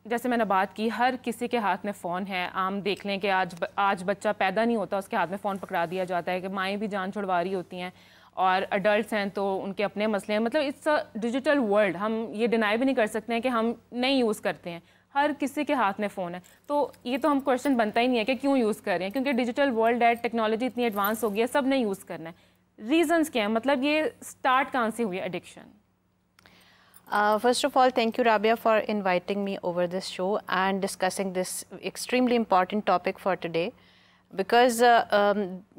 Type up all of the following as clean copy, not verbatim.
जैसे मैंने बात की, हर किसी के हाथ में फ़ोन है। आम देख लें कि आज बच्चा पैदा नहीं होता उसके हाथ में फ़ोन पकड़ा दिया जाता है, कि माएँ भी जान छुड़वा रही होती हैं, और अडल्ट्स हैं तो उनके अपने मसले हैं। मतलब इट्स अ डिजिटल वर्ल्ड, हम ये डिनाई भी नहीं कर सकते हैं कि हम नहीं यूज़ करते हैं। हर किसी के हाथ में फ़ोन है, तो ये तो हम क्वेश्चन बनता ही नहीं है कि क्यों यूज़ कर रहे हैं, क्योंकि डिजिटल वर्ल्ड है, टेक्नोलॉजी इतनी एडवांस हो गई है, सब ने यूज़ करना है। रीजंस क्या है, मतलब ये स्टार्ट कहाँ से हुई addiction? First of all, thank you, Rabia, for inviting me over this show and discussing this extremely important topic for today. Because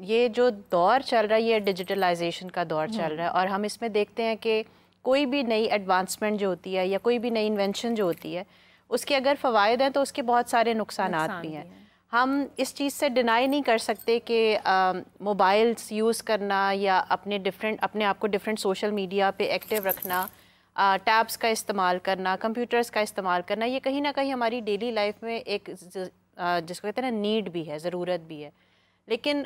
ये जो दौर चल रहा है, ये डिजिटलाइजेशन का दौर चल रहा है, और हम इसमें देखते हैं कि कोई भी नई एडवांसमेंट जो होती है या कोई भी नई इन्वेंशन जो होती है, उसके अगर फ़वाइद हैं तो उसके बहुत सारे नुकसानात भी हैं। हम इस चीज़ से डिनाई नहीं कर सकते कि मोबाइल्स यूज़ करना या अपने आप को डिफरेंट सोशल मीडिया पे एक्टिव रखना, टैब्स का इस्तेमाल करना, कंप्यूटर्स का इस्तेमाल करना, ये कहीं ना कहीं हमारी डेली लाइफ में एक जिसको कहते हैं ना नीड भी है, ज़रूरत भी है। लेकिन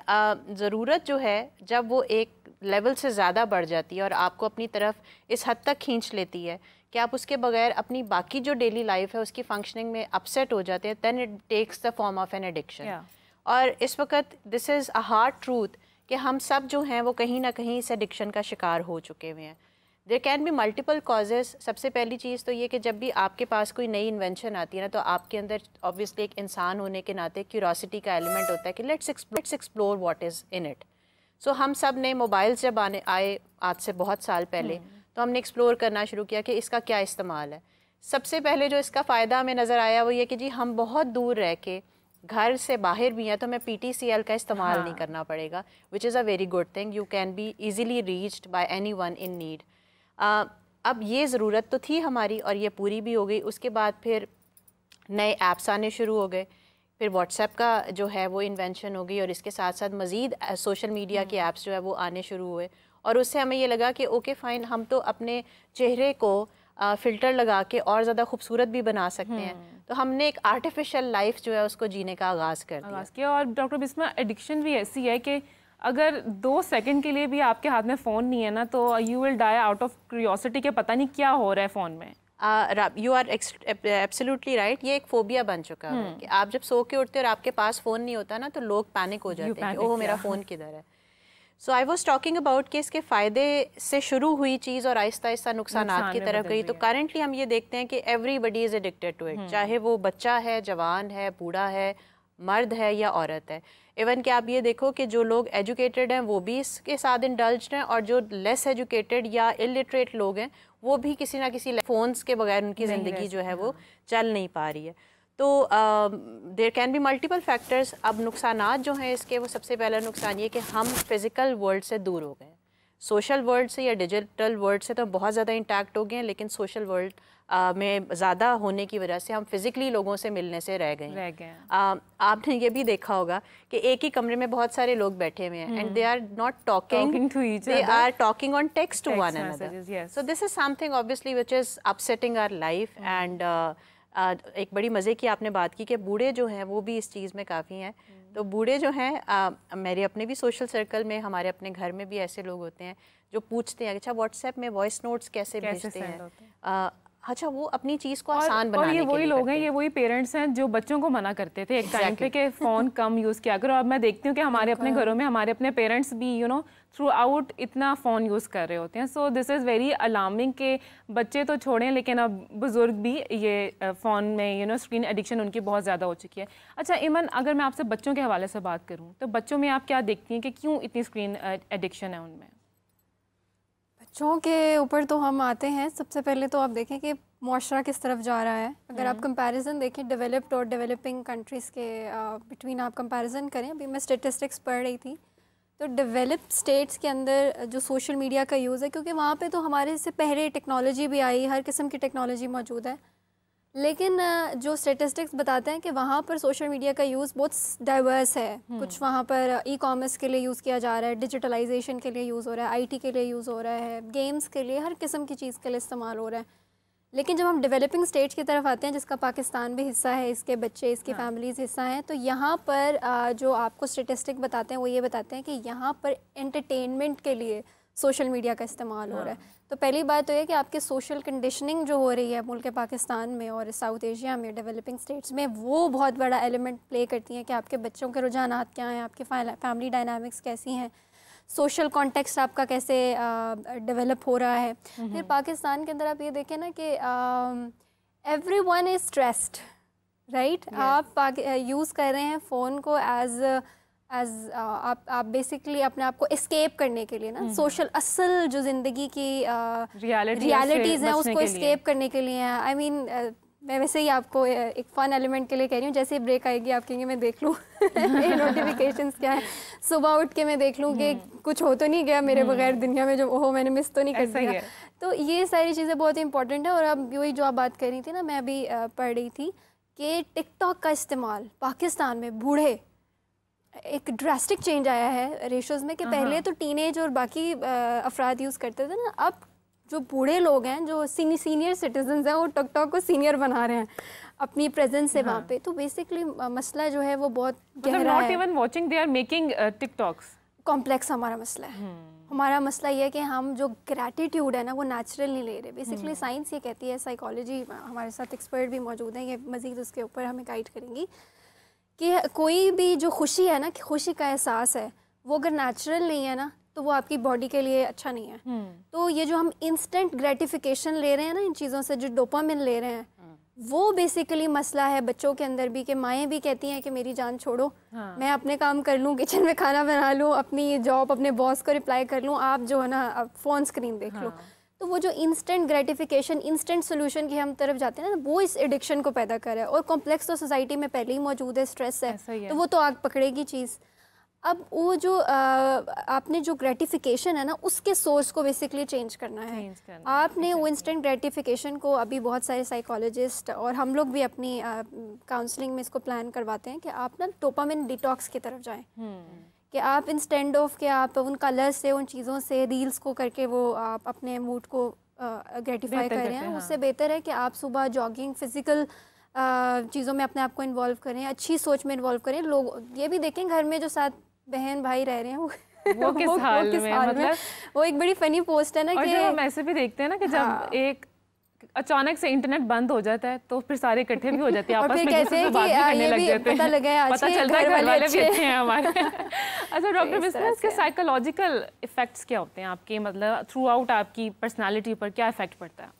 ज़रूरत जो है जब वो एक लेवल से ज़्यादा बढ़ जाती है और आपको अपनी तरफ इस हद तक खींच लेती है कि आप उसके बगैर अपनी बाकी जो डेली लाइफ है उसकी फंक्शनिंग में अपसेट हो जाते हैं, then it takes the form of an addiction. और इस वक्त this is a hard truth कि हम सब जो हैं वो कहीं ना कहीं इस एडिक्शन का शिकार हो चुके हुए हैं। There can be multiple causes. सबसे पहली चीज़ तो ये कि जब भी आपके पास कोई नई इन्वेंशन आती है ना, तो आपके अंदर ऑब्वियसली एक इंसान होने के नाते क्यूरोसिटी का एलिमेंट होता है कि let's explore what is in it. So हम सब ने मोबाइल्स जब आए आज से बहुत साल पहले, तो हमने एक्सप्लोर करना शुरू किया कि इसका क्या इस्तेमाल है। सबसे पहले जो इसका फ़ायदा हमें नज़र आया वो ये कि जी हम बहुत दूर रह के घर से बाहर भी हैं तो हमें PTCL का इस्तेमाल नहीं करना पड़ेगा, which is a very good thing. You can be easily reached by any one in need. अब ये ज़रूरत तो थी हमारी और ये पूरी भी हो गई। उसके बाद फिर नए ऐप्स आने शुरू हो गए, फिर व्हाट्सएप का जो है वो इन्वेंशन हो गई, और इसके साथ साथ मज़ीद सोशल मीडिया के ऐप्स जो है वो आने शुरू हुए। और उससे हमें ये लगा कि ओके फ़ाइन, हम तो अपने चेहरे को फ़िल्टर लगा के और ज़्यादा खूबसूरत भी बना सकते हैं। तो हमने एक आर्टिफिशियल लाइफ जो है उसको जीने का आगाज़ कर दिया। और डॉक्टर बिस्मा, एडिक्शन भी ऐसी है कि अगर 2 सेकंड के लिए भी आपके हाथ में फ़ोन नहीं है ना, तो you will die out of curiosity के पता नहीं क्या हो रहा है फ़ोन में। You are absolutely right. ये एक फोबिया बन चुका है कि आप जब सो के उठते और आपके पास फ़ोन नहीं होता ना, तो लोग पैनिक हो जाते हैं कि ओह मेरा फ़ोन किधर है। सो आई वॉज टॉकिंग अबाउट कि इसके फ़ायदे से शुरू हुई चीज़ और आहिस्ता आहिस्ता नुकसानात की तरफ गई। तो करंटली हम ये देखते हैं कि everybody is addicted to it, चाहे वो बच्चा है, जवान है, बूढ़ा है, मर्द है या औरत है। इवन कि आप ये देखो कि जो लोग एजुकेटेड हैं वो भी इसके साथ इंडल्ज्ड हैं, और जो लेस एजुकेटेड या इलिटरेट लोग हैं वो भी किसी ना किसी फ़ोन्स के बगैर उनकी ज़िंदगी जो है वो चल नहीं पा रही है। तो there can be multiple factors. अब नुकसानात जो हैं इसके, वो सबसे पहला नुकसान ये कि हम फिज़िकल वर्ल्ड से दूर हो गए। सोशल वर्ल्ड से या डिजिटल वर्ल्ड से तो बहुत ज़्यादा इंटैक्ट हो गए हैं, लेकिन सोशल वर्ल्ड में ज़्यादा होने की वजह से हम फिज़िकली लोगों से मिलने से रह गए। आपने ये भी देखा होगा कि एक ही कमरे में बहुत सारे लोग बैठे हुए हैं, and they are not talking to each other, they are talking on text to one another. So this is something obviously which is upsetting our life. And एक बड़ी मज़े की आपने बात की कि बूढ़े जो हैं वो भी इस चीज़ में काफ़ी हैं। तो बूढ़े जो हैं, मेरे अपने भी सोशल सर्कल में, हमारे अपने घर में भी ऐसे लोग होते हैं जो पूछते हैं अच्छा व्हाट्सएप में वॉइस नोट्स कैसे भेजते हैं। अच्छा, वो अपनी चीज़ को आसान बनाने के लिए। ये वही लोग हैं, ये वही पेरेंट्स हैं जो बच्चों को मना करते थे एक टाइम पे कि फ़ोन कम यूज़ किया करो। अब मैं देखती हूँ कि हमारे अपने घरों में हमारे अपने पेरेंट्स भी थ्रू आउट इतना फ़ोन यूज़ कर रहे होते हैं। सो दिस इज़ वेरी अलार्मिंग कि बच्चे तो छोड़ें, लेकिन अब बुज़ुर्ग भी ये फ़ोन में स्क्रीन एडिक्शन उनकी बहुत ज़्यादा हो चुकी है। अच्छा ईमन, अगर मैं आपसे बच्चों के हवाले से बात करूँ तो बच्चों में आप क्या देखती हैं कि क्यों इतनी स्क्रीन एडिक्शन है उनमें? बच्चों के ऊपर तो हम आते हैं, सबसे पहले तो आप देखें कि मुआशरा किस तरफ जा रहा है। अगर आप कंपैरिजन देखें डेवलप्ड और डेवलपिंग कंट्रीज़ के बिटवीन, आप कंपैरिजन करें। अभी मैं स्टेटिस्टिक्स पढ़ रही थी, तो डेवलप्ड स्टेट्स के अंदर जो सोशल मीडिया का यूज़ है, क्योंकि वहाँ पे तो हमारे से पहले टेक्नोलॉजी भी आई, हर किस्म की टेक्नोलॉजी मौजूद है, लेकिन जो स्टेटिस्टिक्स बताते हैं कि वहाँ पर सोशल मीडिया का यूज़ बहुत डाइवर्स है। कुछ वहाँ पर ई-कॉमर्स के लिए यूज़ किया जा रहा है, डिजिटलाइजेशन के लिए यूज़ हो रहा है, आईटी के लिए यूज़ हो रहा है, गेम्स के लिए, हर किस्म की चीज़ के लिए इस्तेमाल हो रहा है। लेकिन जब हम डेवलपिंग स्टेट्स की तरफ आते हैं, जिसका पाकिस्तान भी हिस्सा है, इसके बच्चे, इसकी फैमिलीज़ हिस्सा हैं, तो यहाँ पर जो आपको स्टेटिस्टिक बताते हैं वो ये बताते हैं कि यहाँ पर एंटरटेनमेंट के लिए सोशल मीडिया का इस्तेमाल हो रहा है। तो पहली बात तो ये कि आपके सोशल कंडीशनिंग जो हो रही है मुल्क पाकिस्तान में और साउथ एशिया में, डेवलपिंग स्टेट्स में, वो बहुत बड़ा एलिमेंट प्ले करती हैं कि आपके बच्चों के रुझानात क्या हैं, आपके फैमिली डायनामिक्स कैसी हैं, सोशल कॉन्टेक्स्ट आपका कैसे डेवलप हो रहा है। फिर पाकिस्तान के अंदर आप ये देखें ना कि एवरीवन इज़ स्ट्रेस्ड, राइट। आप यूज़ कर रहे हैं फ़ोन को एज आप बेसिकली अपने आप को एस्केप करने के लिए ना, सोशल असल जो ज़िंदगी की रियलिटीज़ हैं उसको एस्केप करने के लिए हैं। आई मीन मैं वैसे ही आपको एक फ़न एलिमेंट के लिए कह रही हूँ, जैसे ब्रेक आएगी आप कहेंगे मैं देख लूँ नोटिफिकेशंस क्या है, सुबह उठ के मैं देख लूँ कि कुछ हो तो नहीं गया मेरे बगैर दुनिया में, जो ओहो मैंने मिस तो नहीं कर दिया। तो ये सारी चीज़ें बहुत इंपॉर्टेंट है। और अब वही जो आप बात कर रही थी ना, मैं अभी पढ़ रही थी कि टिकटॉक का इस्तेमाल पाकिस्तान में बूढ़े, एक ड्रास्टिक चेंज आया है रेशोज़ में कि पहले तो टीनेज और बाकी अफराद यूज़ करते थे ना, अब जो बूढ़े लोग हैं, जो सीनियर सिटीजन्स हैं, वो टिकटॉक को सीनियर बना रहे हैं अपनी प्रेजेंस से वहाँ पे। तो बेसिकली मसला जो है वो बहुत गहरा है। Not even watching, they are making TikToks. Complex हमारा मसला है। हमारा मसला ये है कि हम जो ग्रैटिट्यूड है ना वो नेचुरल नहीं ले रहे। बेसिकली साइंस ये कहती है, साइकोलॉजी, हमारे साथ एक्सपर्ट भी मौजूद हैं, ये मज़ीद उसके ऊपर हमें गाइड करेंगी कि कोई भी जो खुशी है ना, कि खुशी का एहसास है, वो अगर नेचुरल नहीं है ना तो वो आपकी बॉडी के लिए अच्छा नहीं है। तो ये जो हम इंस्टेंट ग्रेटिफिकेशन ले रहे हैं ना इन चीज़ों से, जो डोपामिन ले रहे हैं, वो बेसिकली मसला है बच्चों के अंदर भी, कि माएँ भी कहती हैं कि मेरी जान छोड़ो, मैं अपने काम कर लूँ, किचन में खाना बना लूँ, अपनी जॉब, अपने बॉस को रिप्लाई कर लूँ, आप जो है ना अब फ़ोन स्क्रीन देख लो। तो वो जो इंस्टेंट ग्रेटिफिकेशन, इंस्टेंट सोल्यूशन की हम तरफ जाते हैं ना, वो इस एडिक्शन को पैदा कर रहा है। और कॉम्प्लेक्स तो सोसाइटी में पहले ही मौजूद है, स्ट्रेस है, तो वो तो आग पकड़ेगी चीज़। अब वो जो आपने जो ग्रेटिफिकेशन है ना, उसके सोर्स को बेसिकली चेंज करना है। आपने वो इंस्टेंट ग्रेटिफिकेशन को, अभी बहुत सारे साइकोलॉजिस्ट और हम लोग भी अपनी काउंसलिंग में इसको प्लान करवाते हैं कि आप ना डोपामिन डिटॉक्स की तरफ जाएं। कि आप इंस्टेंट ऑफ के आप उन कलर्स से, उन चीज़ों से, रील्स को करके वो आप अपने मूड को ग्रेटिफाई कर रहे हैं, उससे बेहतर है कि आप सुबह जॉगिंग, फिज़िकल चीज़ों में अपने आप को इन्वॉल्व करें, अच्छी सोच में इन्वॉल्व करें। लोग ये भी देखें घर में जो साथ बहन भाई रह रहे हैं वो किस हाल में, मतलब वो एक बड़ी फनी पोस्ट है ना। और कि जो हम ऐसे भी देखते हैं ना कि जब एक अचानक से इंटरनेट बंद हो जाता है तो फिर सारे इकट्ठे भी हो जाते हैं, आपस में कहते हैं कि ये भी पता लगा है, पता चलता है घर वाले भी अच्छे हैं हमारे। अच्छा डॉक्टर बिस्मिल्लाह, इसके साइकोलॉजिकल इफेक्ट्स क्या होते हैं आपके, मतलब थ्रू आउट आपकी पर्सनालिटी पर क्या इफेक्ट पड़ता है?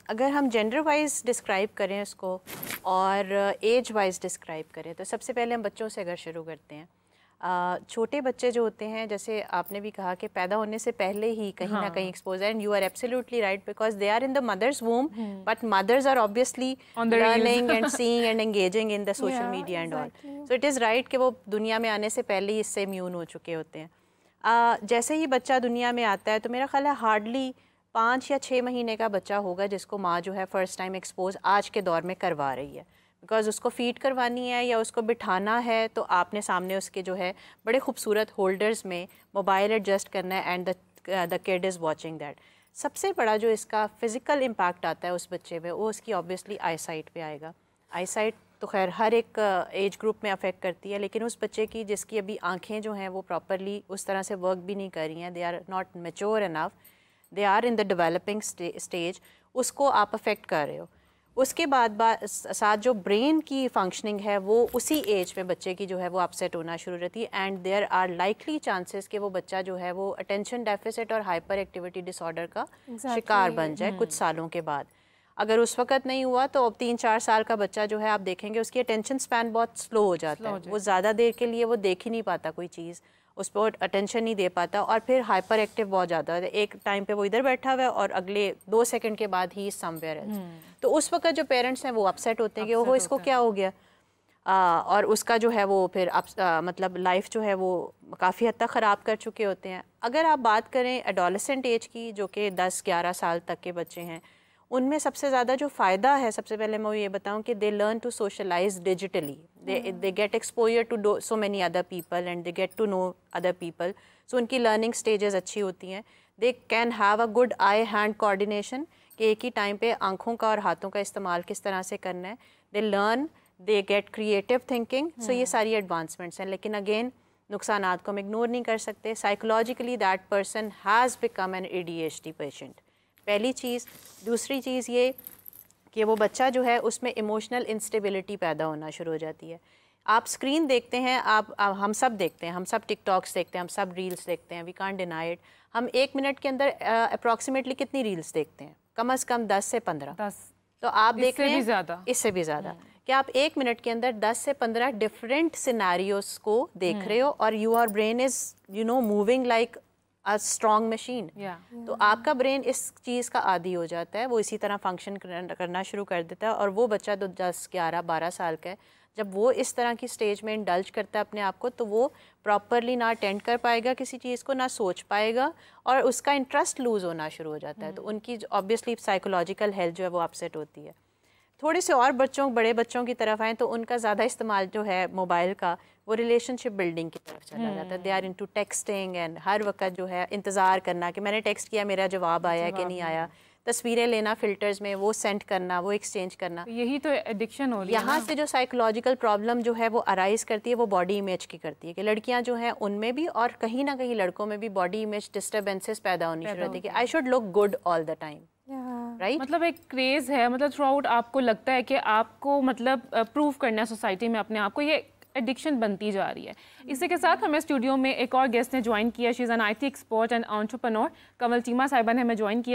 अगर हम जेंडर वाइज डिस्क्राइब करें इसको और एज वाइज डिस्क्राइब करें, तो सबसे पहले हम बच्चों से अगर शुरू करते हैं, छोटे बच्चे जो होते हैं, जैसे आपने भी कहा कि पैदा होने से पहले ही कहीं ना कहीं एक्सपोज है, and you are absolutely right, because they are in the mother's womb, but mothers are obviously learning and seeing and engaging in the social media and all. So it is right कि वो दुनिया में आने से पहले ही इससे immune हो चुके होते हैं। जैसे ही बच्चा दुनिया में आता है तो मेरा ख्याल है हार्डली 5 या 6 महीने का बच्चा होगा जिसको माँ जो है फ़र्स्ट टाइम एक्सपोज आज के दौर में करवा रही है, बिकॉज उसको फीड करवानी है या उसको बिठाना है तो आपने सामने उसके जो है बड़े खूबसूरत होल्डर्स में मोबाइल एडजस्ट करना है, and the kid is watching that. सबसे बड़ा जो इसका फ़िज़िकल इम्पैक्ट आता है उस बच्चे में, वो उसकी ऑब्वियसली आई साइट पर आएगा। आई साइट तो खैर हर एक एज ग्रुप में अफेक्ट करती है, लेकिन उस बच्चे की जिसकी अभी आँखें जो हैं वो प्रॉपरली उस तरह से वर्क भी नहीं कर रही हैं, they are not mature enough, they are in the developing stage, उसको आप अफेक्ट कर रहे हो। उसके बाद साथ जो ब्रेन की फंक्शनिंग है वो उसी एज में बच्चे की जो है वो अपसेट होना शुरू रहती है, and there are likely chances कि वो बच्चा जो है वो अटेंशन डेफिसिट और हाइपर एक्टिविटी डिसऑर्डर का शिकार बन जाए कुछ सालों के बाद। अगर उस वक्त नहीं हुआ तो अब 3-4 साल का बच्चा जो है आप देखेंगे उसकी अटेंशन स्पैन बहुत स्लो हो जाता है, वो ज़्यादा देर के लिए वो देख ही नहीं पाता कोई चीज़, उस पर अटेंशन नहीं दे पाता, और फिर हाइपर एक्टिव बहुत ज़्यादा है। एक टाइम पे वो इधर बैठा हुआ है और अगले 2 सेकंड के बाद ही समवेयर एल्स। तो उस वक्त जो पेरेंट्स हैं वो अपसेट होते हैं कि ओहो इसको क्या हो गया, और उसका जो है वो फिर मतलब लाइफ जो है वो काफ़ी हद तक ख़राब कर चुके होते हैं। अगर आप बात करें एडोलेसेंट एज की, जो कि 10-11 साल तक के बच्चे हैं, उनमें सबसे ज़्यादा जो फ़ायदा है, सबसे पहले मैं ये बताऊं कि they learn to socialize digitally, they get exposure to so many other people and they get to know other people. So उनकी लर्निंग स्टेजेस अच्छी होती हैं। They can have a good eye hand coordination, कि एक ही time पे आँखों का और हाथों का इस्तेमाल किस तरह से करना है। They learn, they get creative thinking. So ये सारी एडवांसमेंट्स हैं, लेकिन अगेन नुकसानात को हम इग्नोर नहीं कर सकते। Psychologically that person has become an ADHD patient, पहली चीज़। दूसरी चीज़ ये कि वो बच्चा जो है उसमें इमोशनल इंस्टेबिलिटी पैदा होना शुरू हो जाती है। आप स्क्रीन देखते हैं, आप हम सब देखते हैं, हम सब टिकटॉक्स देखते हैं, हम सब रील्स देखते हैं, वी कांट डिनाई इट। हम 1 मिनट के अंदर अप्रॉक्सीमेटली कितनी रील्स देखते हैं? कम से कम 10 से 15। 10 तो आप देख रहे हैं इससे भी ज़्यादा कि आप 1 मिनट के अंदर 10 से 15 डिफरेंट सिनेरियोस को देख रहे हो और your brain is moving like a strong machine. तो आपका ब्रेन इस चीज़ का आदी हो जाता है, वो इसी तरह फंक्शन करना शुरू कर देता है। और वो बच्चा तो 10, 11, 12 साल का है, जब वो इस तरह की स्टेज में इंडल्ज करता है अपने आप को, तो वो प्रॉपरली ना अटेंड कर पाएगा किसी चीज़ को, ना सोच पाएगा और उसका इंटरेस्ट लूज़ होना शुरू हो जाता है। तो उनकी ऑब्वियसली साइकोलॉजिकल हेल्थ जो है वो अपसेट होती है। थोड़े से और बड़े बच्चों की तरफ आएँ तो उनका ज़्यादा इस्तेमाल जो है मोबाइल का, वो रिलेशनशिप बिल्डिंग की तरफ चला जाता है। They are into texting and हर वक्त जो है इंतज़ार करना कि मैंने टेक्स्ट किया, मेरा जवाब आया कि नहीं आया। तस्वीरें लेना फिल्टर्स में, वो सेंड करना, वो एक्सचेंज करना। यही तो एडिक्शन हो रही है। यहाँ से जो साइकोलॉजिकल प्रॉब्लम जो है वो अराइज करती है, वो बॉडी इमेज की करती है कि लड़कियाँ जो हैं उनमें भी और कहीं ना कहीं लड़कों में भी बॉडी इमेज डिस्टर्बेंसेस पैदा होनी शुरू होती है कि I should look good all the time. Right, मतलब एक क्रेज है, मतलब थ्रू आउट आपको लगता है कि आपको मतलब प्रूव करना है सोसाइटी में अपने आप को, ये एडिक्शन बनती जा रही है। इसी के साथ हमें स्टूडियो में एक और गेस्ट ने ज्वाइन किया। She is an IT expert and entrepreneur. Kanwal Cheema साहिबा ने हमें ज्वाइन किया।